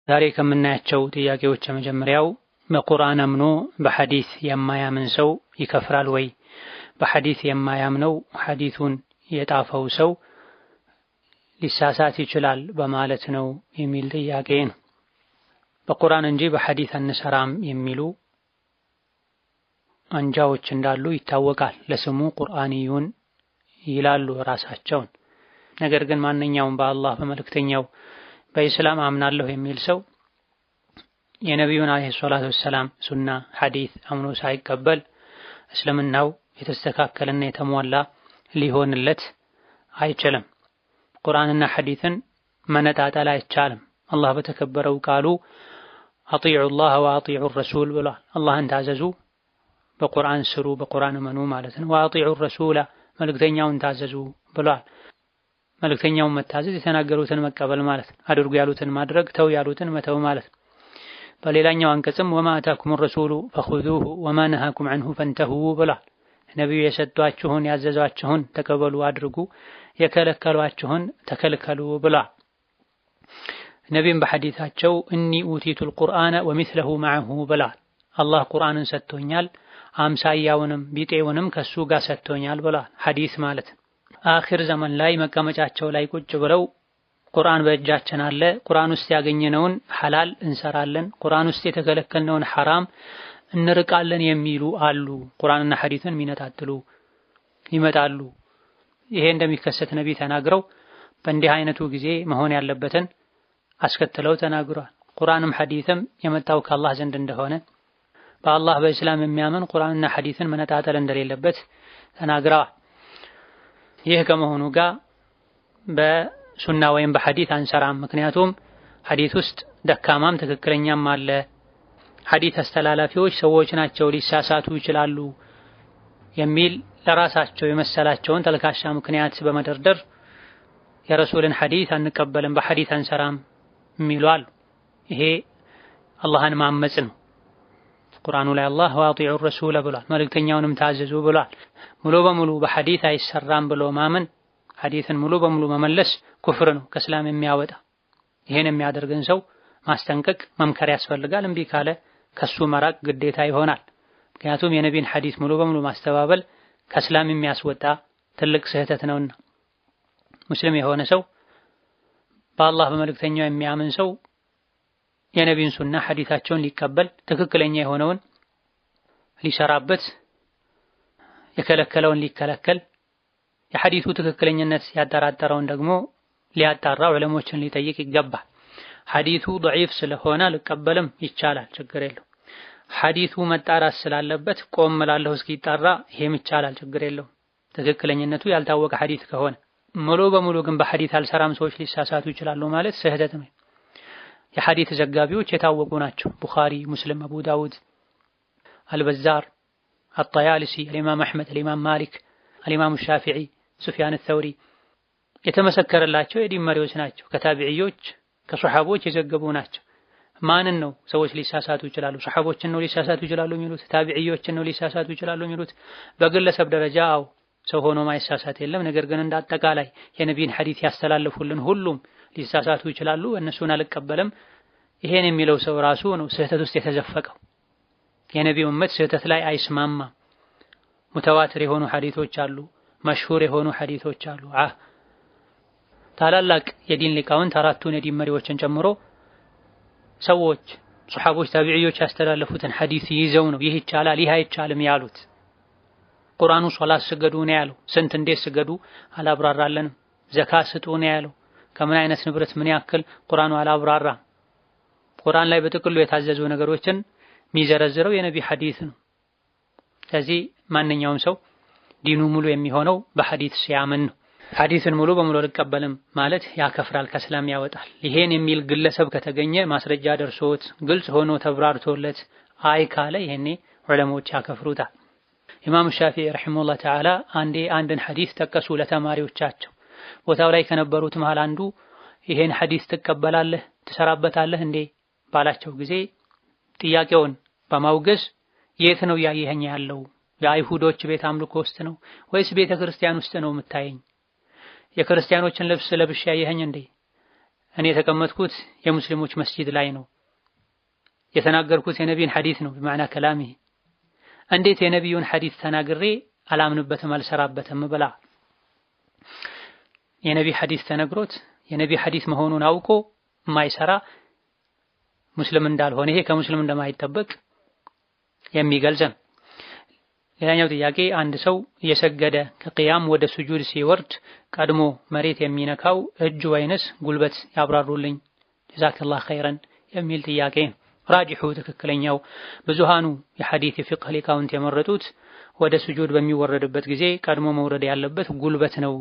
ዛሬ ከምናያቸው ጥያቄዎች የመጀመሪያው በቁርአን አምኖ በሐዲስ የማያምን ሰው ይከፍራል ወይ? በሐዲስ የማያምነው ሐዲሱን የጣፈው ሰው ሊሳሳት ይችላል በማለት ነው የሚል ጥያቄ ነው። በቁርአን እንጂ በሐዲስ አንሰራም የሚሉ አንጃዎች እንዳሉ ይታወቃል። ለስሙ ቁርአንዩን ይላሉ ራሳቸውን። ነገር ግን ማንኛውም በአላህ በመልእክተኛው በኢስላም አምናለሁ የሚል ሰው የነቢዩን አለይሂ ሰላቱ ወሰላም ሱና ሐዲስ አምኖ ሳይቀበል እስልምናው የተስተካከለና የተሟላ ሊሆንለት አይችልም። ቁርአንና ሐዲስን መነጣጠል አይቻልም። አላህ በተከበረው ቃሉ አጢዑ ላህ ወአጢዑ ረሱል ብሏል። አላህን ታዘዙ፣ በቁርአን ስሩ፣ በቁርአን እመኑ ማለት ነው። ወአጢዑ ረሱላ መልእክተኛውን ታዘዙ ብሏል። መልእክተኛውን መታዘዝ የተናገሩትን መቀበል ማለት ነው። አድርጉ ያሉትን ማድረግ፣ ተው ያሉትን መተው ማለት ነው። በሌላኛው አንቀጽም ወማ አታኩም ረሱሉ ፈኹዙሁ ወማ ነሃኩም ዐንሁ ፈንተሁ ብሏል። ነቢዩ የሰጧችሁን ያዘዟችሁን ተቀበሉ አድርጉ፣ የከለከሏችሁን ተከልከሉ ብሏል። ነቢይም በሐዲታቸው እኒ ኡቲቱል ቁርአነ ወሚስለሁ መዐሁ ብሏል። አላህ ቁርአንን ሰጥቶኛል አምሳያውንም ቢጤውንም ከሱ ጋር ሰጥቶኛል ብሏል። ሐዲስ ማለት አኺር ዘመን ላይ መቀመጫቸው ላይ ቁጭ ብለው ቁርአን በእጃችን አለ፣ ቁርአን ውስጥ ያገኘነውን ሐላል እንሰራለን፣ ቁርአን ውስጥ የተከለከልነውን ሐራም እንርቃለን የሚሉ አሉ። ቁርአንና ሐዲስን የሚነጣጥሉ ይመጣሉ። ይሄ እንደሚከሰት ነብይ ተናግረው በእንዲህ አይነቱ ጊዜ መሆን ያለበትን አስከትለው ተናግሯል። ቁርአንም ሐዲስም የመጣው ከአላህ ዘንድ እንደሆነ በአላህ በእስላም የሚያምን ቁርአንና ሐዲስን መነጣጠል እንደሌለበት ተናግረዋል። ይህ ከመሆኑ ጋር በሱና ወይም በሐዲስ አንሰራም። ምክንያቱም ሐዲስ ውስጥ ደካማም ትክክለኛም አለ። ሐዲስ አስተላላፊዎች ሰዎች ናቸው፣ ሊሳሳቱ ይችላሉ የሚል ለራሳቸው የመሰላቸውን ተልካሻ ምክንያት በመደርደር የረሱልን ሐዲስ አንቀበልም፣ በሐዲስ አንሰራም የሚሉ አሉ። ይሄ አላህን ማመጽ ነው። ቁርአኑ ላይ አላህ ወአጢዑ ረሱለ ብሏል፣ መልእክተኛውንም ታዘዙ ብሏል። ሙሉ በሙሉ በሐዲስ አይሰራም ብሎ ማመን፣ ሐዲስን ሙሉ በሙሉ መመለስ ኩፍር ነው፣ ከእስላም የሚያወጣ። ይሄን የሚያደርግን ሰው ማስጠንቀቅ መምከር ያስፈልጋል። እምቢ ካለ ከሱ መራቅ ግዴታ ይሆናል። ምክንያቱም የነቢይን ሐዲስ ሙሉ በሙሉ ማስተባበል ከእስላም የሚያስወጣ ትልቅ ስህተት ነውና። ሙስሊም የሆነ ሰው በአላህ በመልእክተኛው የሚያምን ሰው የነቢይን ሱና ሐዲሳቸውን ሊቀበል፣ ትክክለኛ የሆነውን ሊሰራበት፣ የከለከለውን ሊከለከል፣ የሐዲሱ ትክክለኝነት ያጠራጠረውን ደግሞ ሊያጣራ ዑለሞችን ሊጠይቅ ይገባል። ሐዲሱ ضعيف ስለሆነ ልቀበልም ይቻላል፣ ችግር የለው። ሐዲሱ መጣራት ስላለበት ቆም እላለሁ እስኪጣራ፣ ይሄም ይቻላል፣ ችግር የለው። ትክክለኝነቱ ያልታወቀ ሐዲስ ከሆነ ሙሉ በሙሉ ግን በሐዲስ አልሰራም ሰዎች ሊሳሳቱ ይችላሉ ማለት ስህተት ነው። የሐዲስ ዘጋቢዎች የታወቁ ናቸው። ቡኻሪ፣ ሙስሊም፣ አቡ ዳውድ፣ አልበዛር፣ አጣያልሲ፣ አልኢማም አሕመድ፣ አልኢማም ማሊክ፣ አልኢማም ሻፊዒ፣ ሱፊያን አልተውሪ የተመሰከረላቸው የዲን መሪዎች ናቸው። ከታቢዒዎች ከሱሐቦች የዘገቡ ናቸው። ማንን ነው ሰዎች ሊሳሳቱ ይችላሉ? ሱሐቦችን ነው ሊሳሳቱ ይችላሉ የሚሉት? ታቢዒዎችን ነው ሊሳሳቱ ይችላሉ የሚሉት? በግለሰብ ደረጃ አው ሰው ሆኖ ማይሳሳት የለም። ነገር ግን እንደ አጠቃላይ የነቢይን ሐዲስ ያስተላልፉልን ሁሉም ሊሳሳቱ ይችላሉ፣ እነሱን አልቀበልም ይሄን የሚለው ሰው ራሱ ነው ስህተት ውስጥ የተዘፈቀው። የነቢዩ ኡመት ስህተት ላይ አይስማማም። ሙተዋትር የሆኑ ሐዲሶች አሉ፣ መሽሁር የሆኑ ሐዲሶች አሉ። ታላላቅ የዲን ሊቃውንት አራቱን የዲን መሪዎችን ጨምሮ ሰዎች ሱሐቦች፣ ታቢዒዎች ያስተላለፉትን ሐዲስ ይዘው ነው ይህ ይቻላል ይህ አይቻልም ያሉት። ቁርአኑ ሶላት ስገዱ ነው ያለው፣ ስንት እንዴት ስገዱ አላብራራለንም። ዘካ ስጡ ነው ያለው፣ ከምን አይነት ንብረት ምን ያክል ቁርአኑ አላብራራም። ቁርአን ላይ በጥቅሉ የታዘዙ ነገሮችን የሚዘረዝረው የነቢ ሐዲስ ነው። ስለዚህ ማንኛውም ሰው ዲኑ ሙሉ የሚሆነው በሐዲስ ሲያምን ነው። ሐዲስን ሙሉ በሙሉ አልቀበልም ማለት ያከፍራል፣ ከእስላም ያወጣል። ይሄን የሚል ግለሰብ ከተገኘ ማስረጃ ደርሶት ግልጽ ሆኖ ተብራርቶለት አይ ካለ ይሄኔ ዑለሞች ያከፍሩታል። ኢማም ሻፊዒ ረሒመሁላህ ተዓላ አንድን ሐዲስ ጠቀሱ ለተማሪዎቻቸው። ቦታው ላይ ከነበሩት መሃል አንዱ ይሄን ሐዲስ ትቀበላለህ ትሰራበታለህ እንዴ ባላቸው ጊዜ ጥያቄውን በማውገዝ የት ነው ያየኸኝ ያለው? የአይሁዶች ቤት አምልኮ ውስጥ ነው ወይስ ቤተ ክርስቲያን ውስጥ ነው የምታየኝ? የክርስቲያኖችን ልብስ ለብሼ ያየኸኝ እንዴ? እኔ የተቀመጥኩት የሙስሊሞች መስጂድ ላይ ነው፣ የተናገርኩት የነቢይን ሐዲስ ነው በማዕና ከላሚ። እንዴት የነቢዩን ሐዲስ ተናግሬ አላምንበትም አልሰራበትም ብላ የነቢይ ሐዲስ ተነግሮት የነቢይ ሐዲስ መሆኑን አውቆ የማይሰራ ሙስሊም እንዳልሆነ ይሄ ከሙስሊም እንደማይጠበቅ የሚገልጽ ነው። ሌላኛው ጥያቄ አንድ ሰው እየሰገደ ከቅያም ወደ ሱጁድ ሲወርድ ቀድሞ መሬት የሚነካው እጅ ወይንስ ጉልበት ያብራሩልኝ ጀዛከላህ ኸይረን የሚል ጥያቄ ነው። ራጂሑ ትክክለኛው ብዙሃኑ የሐዲስ የፊቅህ ሊቃውንት የመረጡት ወደ ሱጁድ በሚወረድበት ጊዜ ቀድሞ መውረድ ያለበት ጉልበት ነው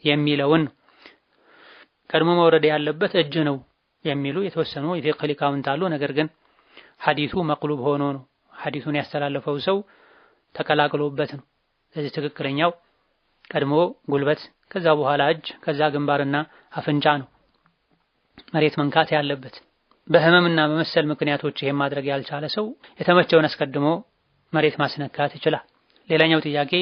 የሚለውን፣ ቀድሞ መውረድ ያለበት እጅ ነው የሚሉ የተወሰኑ የፊቅህ ሊቃውንት አሉ። ነገር ግን ሐዲሱ መቅሉብ ሆኖ ነው ሐዲሱን ያስተላለፈው ሰው ተቀላቅሎበት ነው። ስለዚህ ትክክለኛው ቀድሞ ጉልበት፣ ከዛ በኋላ እጅ፣ ከዛ ግንባርና አፍንጫ ነው መሬት መንካት ያለበት። በህመምና በመሰል ምክንያቶች ይሄን ማድረግ ያልቻለ ሰው የተመቸውን አስቀድሞ መሬት ማስነካት ይችላል። ሌላኛው ጥያቄ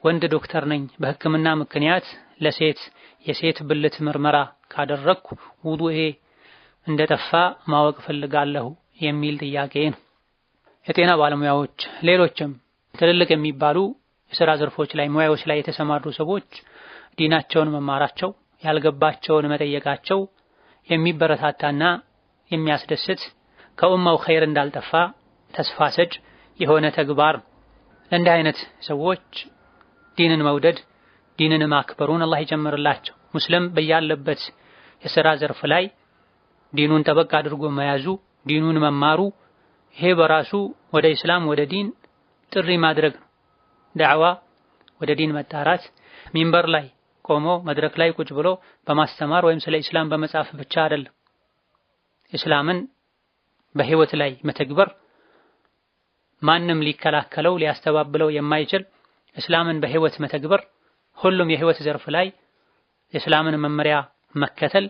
ወንድ ዶክተር ነኝ፣ በህክምና ምክንያት ለሴት የሴት ብልት ምርመራ ካደረግኩ ውዱኤ እንደጠፋ ማወቅ ፈልጋለሁ የሚል ጥያቄ ነው። የጤና ባለሙያዎች ሌሎችም ትልልቅ የሚባሉ የሥራ ዘርፎች ላይ ሙያዎች ላይ የተሰማሩ ሰዎች ዲናቸውን መማራቸው ያልገባቸውን መጠየቃቸው የሚበረታታና የሚያስደስት ከኡማው ኸይር እንዳልጠፋ ተስፋ ሰጭ የሆነ ተግባር። ለእንዲህ አይነት ሰዎች ዲንን መውደድ ዲንን ማክበሩን አላህ ይጨምርላቸው። ሙስሊም በያለበት የሥራ ዘርፍ ላይ ዲኑን ጠበቅ አድርጎ መያዙ ዲኑን መማሩ ይሄ በራሱ ወደ ኢስላም ወደ ዲን ጥሪ ማድረግ ነው። ዳዕዋ ወደ ዲን መጣራት ሚንበር ላይ ቆሞ መድረክ ላይ ቁጭ ብሎ በማስተማር ወይም ስለ ኢስላም በመጻፍ ብቻ አይደለም። ኢስላምን በህይወት ላይ መተግበር ማንም ሊከላከለው ሊያስተባብለው የማይችል እስላምን በህይወት መተግበር ሁሉም የህይወት ዘርፍ ላይ የእስላምን መመሪያ መከተል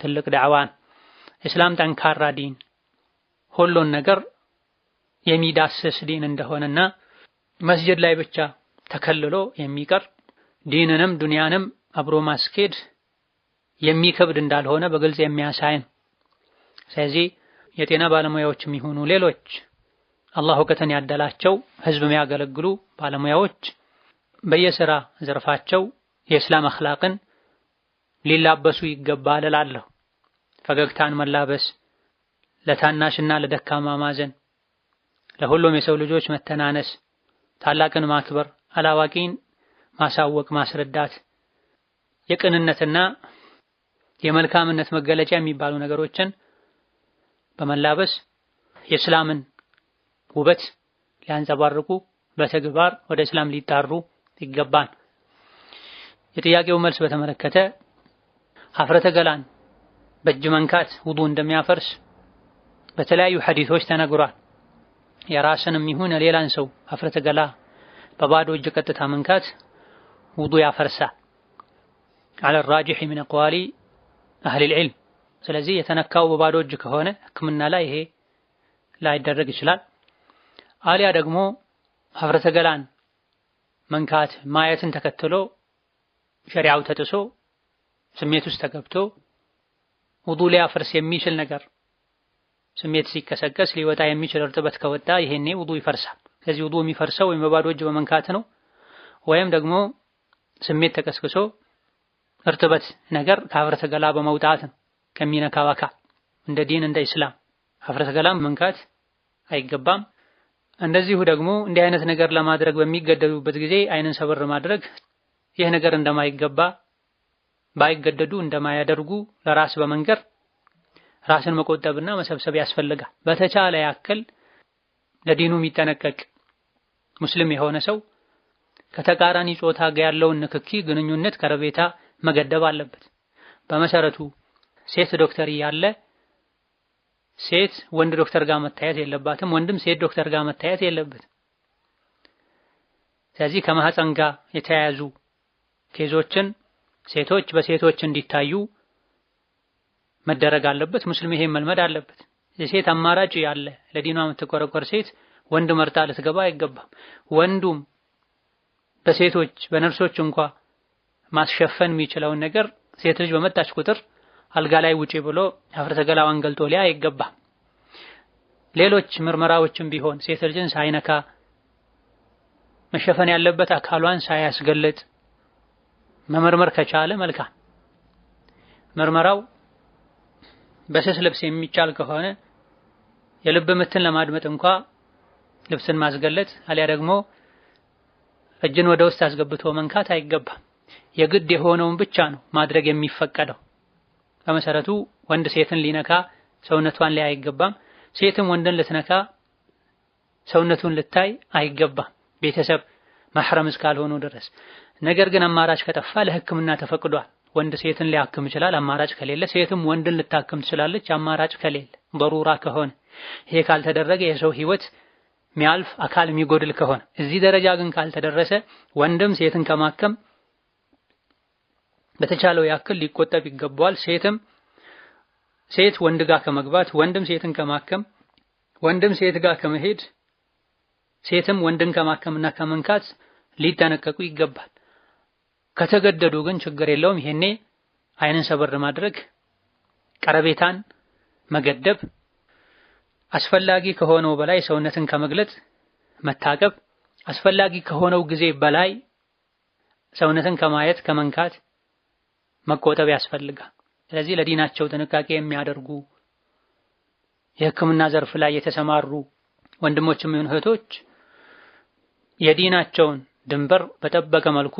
ትልቅ ዳዕዋን። እስላም ጠንካራ ዲን ሁሉን ነገር የሚዳስስ ዲን እንደሆነና መስጂድ ላይ ብቻ ተከልሎ የሚቀር ዲንንም ዱንያንም አብሮ ማስኬድ የሚከብድ እንዳልሆነ በግልጽ የሚያሳይ ነው። ስለዚህ የጤና ባለሙያዎችም ይሁኑ ሌሎች አላህ እውቀትን ያደላቸው ህዝብ የሚያገለግሉ ባለሙያዎች በየሥራ ዘርፋቸው የእስላም አኽላቅን ሊላበሱ ይገባል እላለሁ። ፈገግታን መላበስ፣ ለታናሽና ለደካማ ማዘን፣ ለሁሉም የሰው ልጆች መተናነስ፣ ታላቅን ማክበር፣ አላዋቂን ማሳወቅ ማስረዳት፣ የቅንነትና የመልካምነት መገለጫ የሚባሉ ነገሮችን በመላበስ የእስላምን ውበት ሊያንጸባርቁ በተግባር ወደ እስላም ሊጣሩ ይገባል። የጥያቄው መልስ በተመለከተ ሀፍረተ ገላን በእጅ መንካት ውዱ እንደሚያፈርስ በተለያዩ ሐዲሶች ተነግሯል። የራስንም ይሁን ሌላን ሰው ሀፍረተ ገላ በባዶ እጅ ቀጥታ መንካት ውዱ ያፈርሳል። على الراجح من اقوال اهل العلم። ስለዚህ የተነካው በባዶ እጅ ከሆነ ሕክምና ላይ ይሄ ላይደረግ ይችላል። አሊያ ደግሞ ሀፍረተ ገላን መንካት ማየትን ተከትሎ ሸሪዓው ተጥሶ ስሜት ውስጥ ተገብቶ ውዱ ሊያፈርስ የሚችል ነገር ስሜት ሲከሰከስ ሊወጣ የሚችል እርጥበት ከወጣ ይሄኔ ውዱ ይፈርሳል። ስለዚህ ውዱ የሚፈርሰው ወይም በባዶ እጅ በመንካት ነው ወይም ደግሞ ስሜት ተቀስቅሶ እርጥበት ነገር ከሀፍረተ ገላ በመውጣት ነው ከሚነካው አካል። እንደ ዲን እንደ ኢስላም ሀፍረተ ገላን መንካት አይገባም። እንደዚሁ ደግሞ እንዲህ አይነት ነገር ለማድረግ በሚገደዱበት ጊዜ አይንን ሰበር ማድረግ ይህ ነገር እንደማይገባ ባይገደዱ እንደማያደርጉ ለራስ በመንገር ራስን መቆጠብና መሰብሰብ ያስፈልጋል። በተቻለ ያክል ለዲኑ የሚጠነቀቅ ሙስሊም የሆነ ሰው ከተቃራኒ ጾታ ጋር ያለውን ንክኪ ግንኙነት ቀረቤታ መገደብ አለበት። በመሰረቱ ሴት ዶክተር እያለ ሴት ወንድ ዶክተር ጋር መታየት የለባትም፣ ወንድም ሴት ዶክተር ጋር መታየት የለበትም። ስለዚህ ከማህፀን ጋር የተያያዙ ኬዞችን ሴቶች በሴቶች እንዲታዩ መደረግ አለበት። ሙስሊም ይሄን መልመድ አለበት። የሴት አማራጭ ያለ ለዲኗ የምትቆረቆር ሴት ወንድ መርጣ ልትገባ አይገባም። ወንዱም በሴቶች በነርሶች እንኳን ማስሸፈን የሚችለውን ነገር ሴት ልጅ በመጣች ቁጥር አልጋ ላይ ውጪ ብሎ ሀፍረተ ገላዋን ገልጦ ሊያ አይገባም። ሌሎች ምርመራዎችም ቢሆን ሴት ልጅን ሳይነካ መሸፈን ያለበት አካሏን ሳያስገልጥ መመርመር ከቻለ መልካም። ምርመራው በስስ ልብስ የሚቻል ከሆነ የልብ ምትን ለማድመጥ እንኳ ልብስን ማስገለጥ አሊያ ደግሞ እጅን ወደ ውስጥ አስገብቶ መንካት አይገባም። የግድ የሆነውን ብቻ ነው ማድረግ የሚፈቀደው። በመሰረቱ ወንድ ሴትን ሊነካ ሰውነቷን ላይ አይገባም። ሴትም ወንድን ልትነካ ሰውነቱን ልታይ አይገባም፣ ቤተሰብ መሕረም እስካልሆኑ ድረስ። ነገር ግን አማራጭ ከጠፋ ለሕክምና ተፈቅዷል። ወንድ ሴትን ሊያክም ይችላል። አማራጭ ከሌለ ሴትም ወንድን ልታክም ትችላለች። አማራጭ ከሌለ በሩራ ከሆነ ይሄ ካልተደረገ የሰው ህይወት ሚያልፍ አካል የሚጎድል ከሆነ እዚህ ደረጃ ግን ካልተደረሰ ወንድም ሴትን ከማከም በተቻለው ያክል ሊቆጠብ ይገባዋል። ሴት ወንድ ጋር ከመግባት፣ ወንድም ሴትን ከማከም፣ ወንድም ሴት ጋር ከመሄድ፣ ሴትም ወንድን ከማከምና ከመንካት ሊጠነቀቁ ይገባል። ከተገደዱ ግን ችግር የለውም። ይሄኔ አይንን ሰበር ማድረግ፣ ቀረቤታን መገደብ፣ አስፈላጊ ከሆነው በላይ ሰውነትን ከመግለጥ መታቀብ፣ አስፈላጊ ከሆነው ጊዜ በላይ ሰውነትን ከማየት ከመንካት መቆጠብ ያስፈልጋል። ስለዚህ ለዲናቸው ጥንቃቄ የሚያደርጉ የሕክምና ዘርፍ ላይ የተሰማሩ ወንድሞችም ይሁን እህቶች የዲናቸውን ድንበር በጠበቀ መልኩ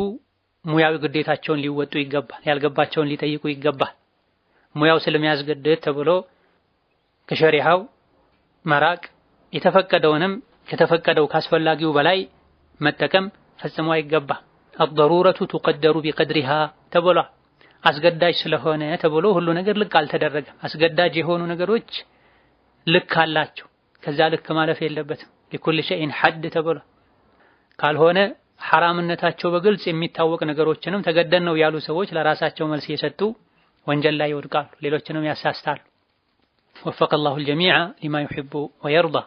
ሙያዊ ግዴታቸውን ሊወጡ ይገባል። ያልገባቸውን ሊጠይቁ ይገባል። ሙያው ስለሚያስገድድ ተብሎ ከሸሪዓው መራቅ፣ የተፈቀደውንም ከተፈቀደው ካስፈላጊው በላይ መጠቀም ፈጽሞ አይገባ። አضሩረቱ تقدر بقدرها ተብሏል። አስገዳጅ ስለሆነ ተብሎ ሁሉ ነገር ልክ አልተደረገም። አስገዳጅ የሆኑ ነገሮች ልክ አላቸው። ከዛ ልክ ማለፍ የለበትም። لكل شيء حد ተብሏል። ካልሆነ ሐራምነታቸው በግልጽ የሚታወቅ ነገሮችንም ተገደን ነው ያሉ ሰዎች ለራሳቸው መልስ የሰጡ ወንጀል ላይ ይወድቃሉ፣ ሌሎችንም ያሳስታሉ። وفق الله الجميع لما يحب ويرضى